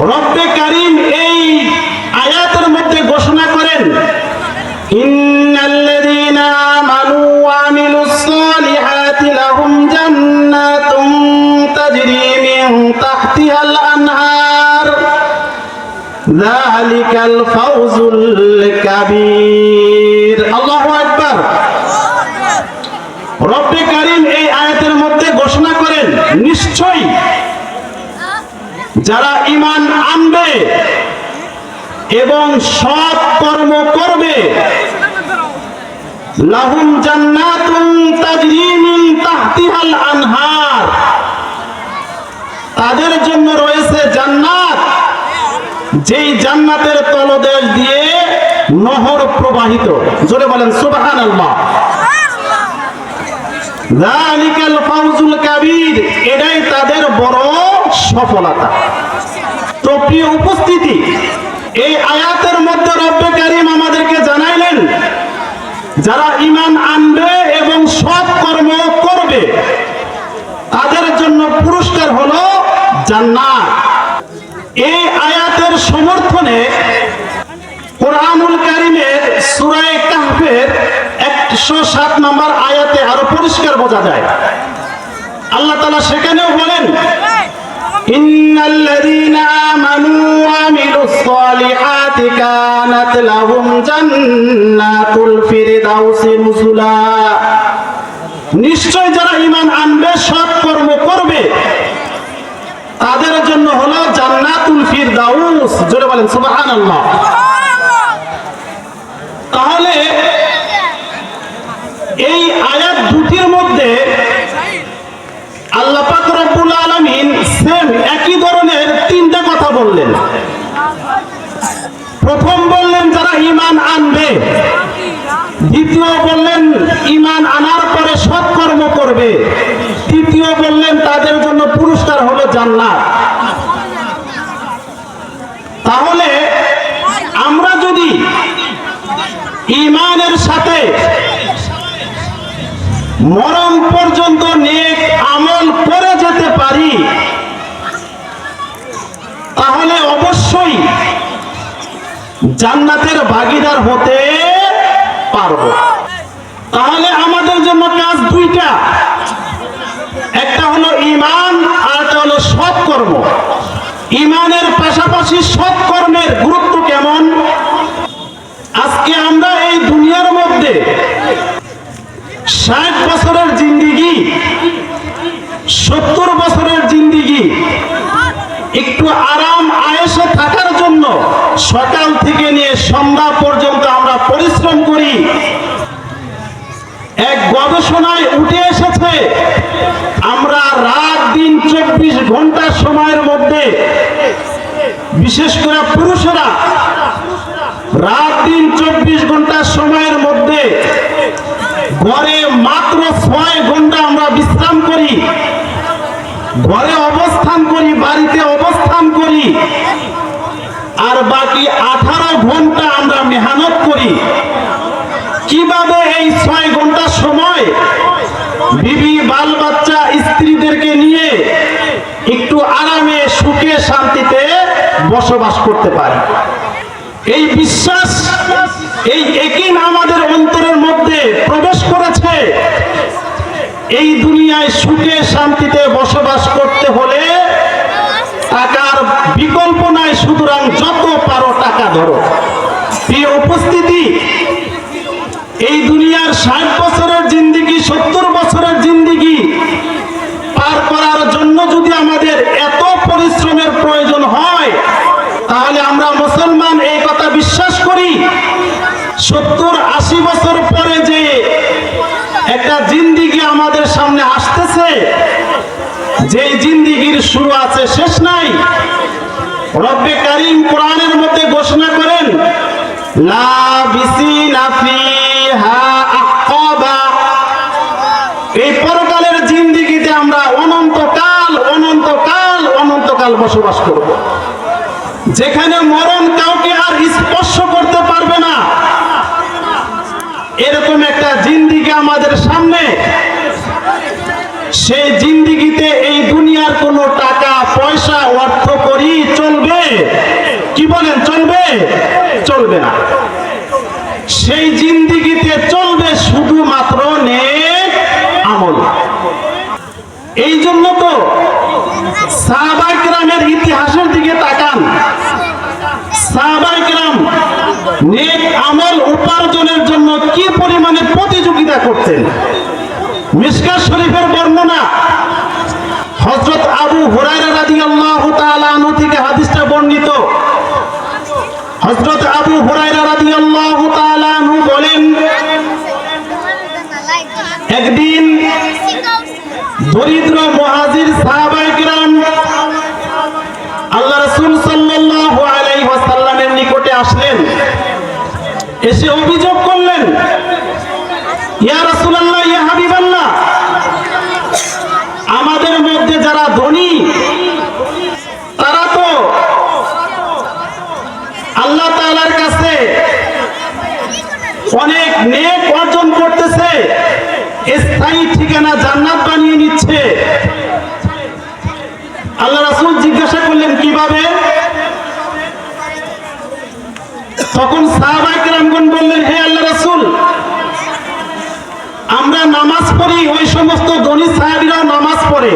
রব্বে কারীম এই আয়াতের মধ্যে ঘোষণা করেন, ইন্নাল্লাযীনা আমানু ওয়া আমিলুস সালিহাতি লাহুম জান্নাতুন তাজরি মিন তাহতিহাল আনহার যালিকাল ফাওজুল কাবীর। আল্লাহু আকবার। রব্বে কারীম এই আয়াতের মধ্যে ঘোষণা করেন, নিশ্চয়ই যারা ঈমান আনবে এবং সৎ কর্ম করবে, লাহুম জান্নাতুন তাজরি মিন তাহতিহাল আনহার, তাদের জন্য রয়েছে জান্নাত, যেই জান্নাতের তলদেশ দিয়ে নহর প্রবাহিত। জোরে বলেন সুবহানাল্লাহ। যালিকাল ফাওজুল কাবীর, এটাই তাদের বড় সফলতা। তো প্রিয় উপস্থিতি, এই আয়াতের মধ্যে রব্বে কারীম আমাদেরকে জানাইলেন, যারা ঈমান আনবে এবং সৎ কর্ম করবে তাদের জন্য পুরস্কার হলো জান্নাত। এই আয়াতের সমর্থনে কোরআনুল কারীমের সূরা কাহফের 107 নম্বর আয়াতে আরো পরিষ্কার বোঝা যায়। আল্লাহ তাআলা সেখানেও বলেন, ইন্নাল্লাযীনা আমানু ওয়া আমিলুস সালিহাতি কানাত লাহুম জান্নাতুল ফিরদাউসি নুজুলা, নিশ্চয় যারা ঈমান আনবে সৎ কর্ম করবে তাদের জন্য হলো জান্নাতুল ফিরদাউস। জোরে বলেন সুবহানাল্লাহ। তাহলে এই আয়াত দুটির মধ্যে আল্লাহ পাক রব্বুল আলামিন সেম একই ধরনের তিনটা কথা বললেন। প্রথম বললেন যারা ঈমান আনবে, দ্বিতীয় বললেন ঈমান আনার পরে সৎকর্ম করবে, তৃতীয় বললেন তাদের জন্য পুরস্কার হলো জান্নাত। তাহলে আমরা যদি ঈমানের সাথে মরণ পর্যন্ত নেক আমল করে যেতে পারি, তাহলে অবশ্যই জান্নাতের ভাগীদার হতে পারবো। তাহলে আমাদের জন্য কাজ দুইটা, একটা হলো ঈমান আর একটা হলো সৎকর্ম। ঈমানের পাশাপাশি সৎকর্মের গুরুত্ব কেমন? আজকে আমরা এই দুনিয়ার মধ্যে 60 বছরের জিন্দেগি, 70 বছরের জিন্দেগি একটু আরাম আয়েশে থাকার জন্য সকাল থেকে নিয়ে সন্ধ্যা পর্যন্ত আমরা পরিশ্রম করি। এক গবেষণায় উঠে এসেছে, আমরা রাত দিন 24 ঘন্টা সময়ের মধ্যে, বিশেষ করে পুরুষেরা রাত দিন 24 ঘন্টা সময়ের মধ্যে ঘরে মাত্র 6 ঘন্টা আমরা বিশ্রাম করি, ঘরে অবস্থান করি, বাড়িতে অবস্থান করি, আর বাকি 18 ঘন্টা আমরা মেহনত করি। কিভাবে এই 6 ঘন্টা সময় বিবি বাল বাচ্চা স্ত্রীদেরকে নিয়ে একটু আরামে সুখে শান্তিতে বসবাস করতে পারি? এই বিশ্বাস, এই ইয়াকিন আমাদের অন্তরের মধ্যে প্রবেশ করেছে। এই দুনিয়ায় সুখে শান্তিতে বসবাস করতে হলে টাকার বিকল্প নাই, সুতরাং যত পারো টাকা ধরো। প্রিয় উপস্থিতি, এই দুনিয়ার 60 বছরের জিন্দেগি, 70 বছরের জিন্দেগি পার করার জন্য যদি আমাদের এত পরিশ্রমের প্রয়োজন হয়, তাহলে আমরা মুসলমান এই কথা বিশ্বাস করি 70-80 বছর পরে যে একটা জিন্দেগি আমাদের সামনে আসতেছে, যে জিন্দেগির শুরু আছে শেষ নাই। রব্বে কারীম কোরআনের মধ্যে ঘোষণা করেন, লাবিসিনা ফিহা আহকাবা, এই পরকালের জিন্দেগিতে আমরা অনন্তকাল অনন্তকাল অনন্তকাল বসবাস করব, যেখানে মরণ কাউকে আর স্পর্শ করতে পারবে না। এরকম একটা জিন্দেগি আমাদের সামনে। সেই জিন্দেগিতে এই দুনিয়ার কোনো টাকা পয়সা অর্থ করি কি বলেন, চলবে? চলবে না। সেই জিন্দেগিতে চলবে শুধুমাত্র নেক আমল। এই জন্য তো সাহাবায়ে কেরামের ইতিহাসের দিকে তাকান। সাহাবায়ে কেরাম নেক আমল উপার্জনের জন্য কি পরিমাণে প্রতিযোগিতা করতেন। মিশকাত শরীফের বর্ণনা, হযরত আবু হুরায়রা রাদিয়াল্লাহু তাআলা আনহু থেকে হাদিসটা বর্ণিত। হযরত আবু হুরায়রা রাদিয়াল্লাহু তাআলা আনহু বলেন, একদিন দরিদ্র মুহাজির সাহাবায়ে কেরাম আল্লাহ রাসূল সাল্লাল্লাহু আলাইহি ওয়াসাল্লামের নিকটে আসলেন। এসে অভিযোগ করলেন, ইয়া রাসূলুল্লাহ, ইয়া হাবিবাল্লাহ, আমাদের মধ্যে যারা ধনী তারা তো আল্লাহ তাআলার কাছে অনেক নেক অর্জন করতেছে, স্থায়ী ঠিকানা জান্নাত বানিয়ে নিচ্ছে। আল্লাহ রাসূল জিজ্ঞাসা করলেন, কিভাবে? তখন সাহাবায়ে কেরামগণ বললেন, হে আল্লাহ রাসূল, আমরা নামাজ পড়ি, ওই সমস্ত ধনী সাহাবীরাও নামাজ পড়ে।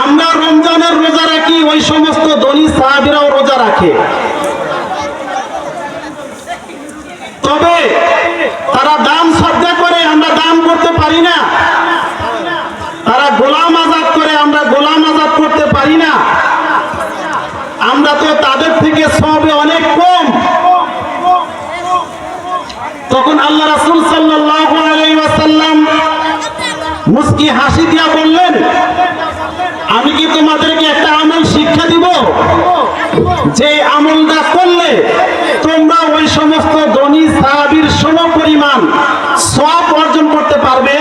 আমরা রমজানের রোজা রাখি, ওই সমস্ত ধনী সাহাবীরাও রোজা রাখে। তবে তারা দান সদকা করে, আমরা দান করতে পারি না। তারা গোলাম আজাদ করে, আমরা গোলাম আজাদ করতে পারি না। আমরা তো তাদের থেকে সবে অনেক কম। তখন আল্লাহ রাসূল সাল্লাল্লাহু আলাইহি ওয়াসাল্লাম মুস্কি হাসি দিয়া বললেন, আমি কি তোমাদেরকে একটা আমল শিক্ষা দিব, যে আমলটা করলে তোমরা ওই সমস্ত ধনী সাহাবীর সমপরিমাণ সওয়াব অর্জন করতে পারবে?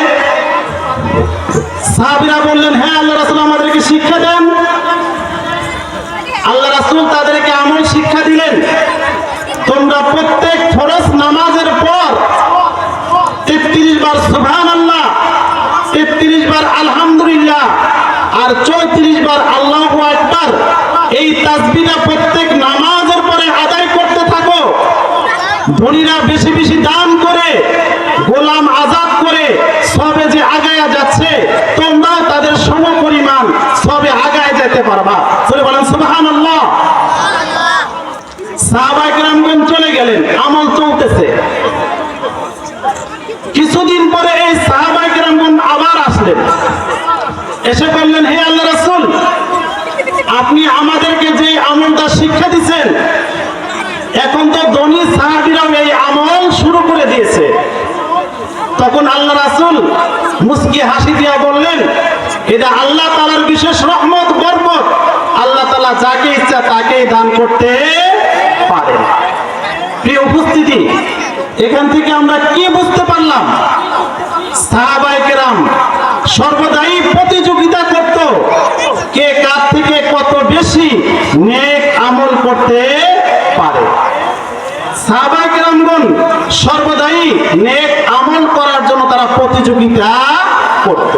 সাহাবীরা বললেন, হ্যাঁ আল্লাহ রাসূল, আমাদেরকে শিক্ষা দেন। আল্লাহ রাসূল তাদেরকে আমল শিক্ষা দিলেন, তোমরা প্রত্যেক ফরজ নামাজের পর 33 বার সুবহানাল্লাহ, 33 বার আলহামদুলিল্লাহ আর 34 বার আল্লাহু আকবার, এই তাসবিহটা প্রত্যেক নামাজের পরে আদায় করতে থাকো। ধনীরা বেশি বেশি দান করে, গোলাম আজাদ করে সবে যে আগায়া যাচ্ছে, তোমরাও তাদের সমপরিমাণ সবে আগায় যেতে পারবা। বলেন সুবহানাল্লাহ। সাহাবায়ে কেরামগণ চলে গেলেন, আমল চলতেছে। কিছুদিন পরে এই সাহাবায়ে কেরামগণ আবার আসলেন, এসে বললেন, হে আল্লাহ রাসূল, আপনি আমাদেরকে যে আমলটা শিক্ষা দিয়েছেন, এখন তো ধনী সাহাবীরাও এই আমল শুরু করে দিয়েছে। তখন আল্লাহ রাসূল মুস্কি হাসি দিয়া বললেন, এটা আল্লাহ তাআলার বিশেষ রহমত, বরকত। আল্লাহ তাআলা যাকে ইচ্ছা তাকেই দান করতে পারেন। প্রিয় উপস্থিতি, এখান থেকে আমরা কি বুঝতে পারলাম? সাহাবায়ে কেরাম সর্বদাই প্রতিযোগিতা করত, কে কার থেকে কত বেশি নেক আমল করতে পারে। সাহাবায়ে কেরামগণ সর্বদাই নেক আমল করার জন্য তারা প্রতিযোগিতা করত।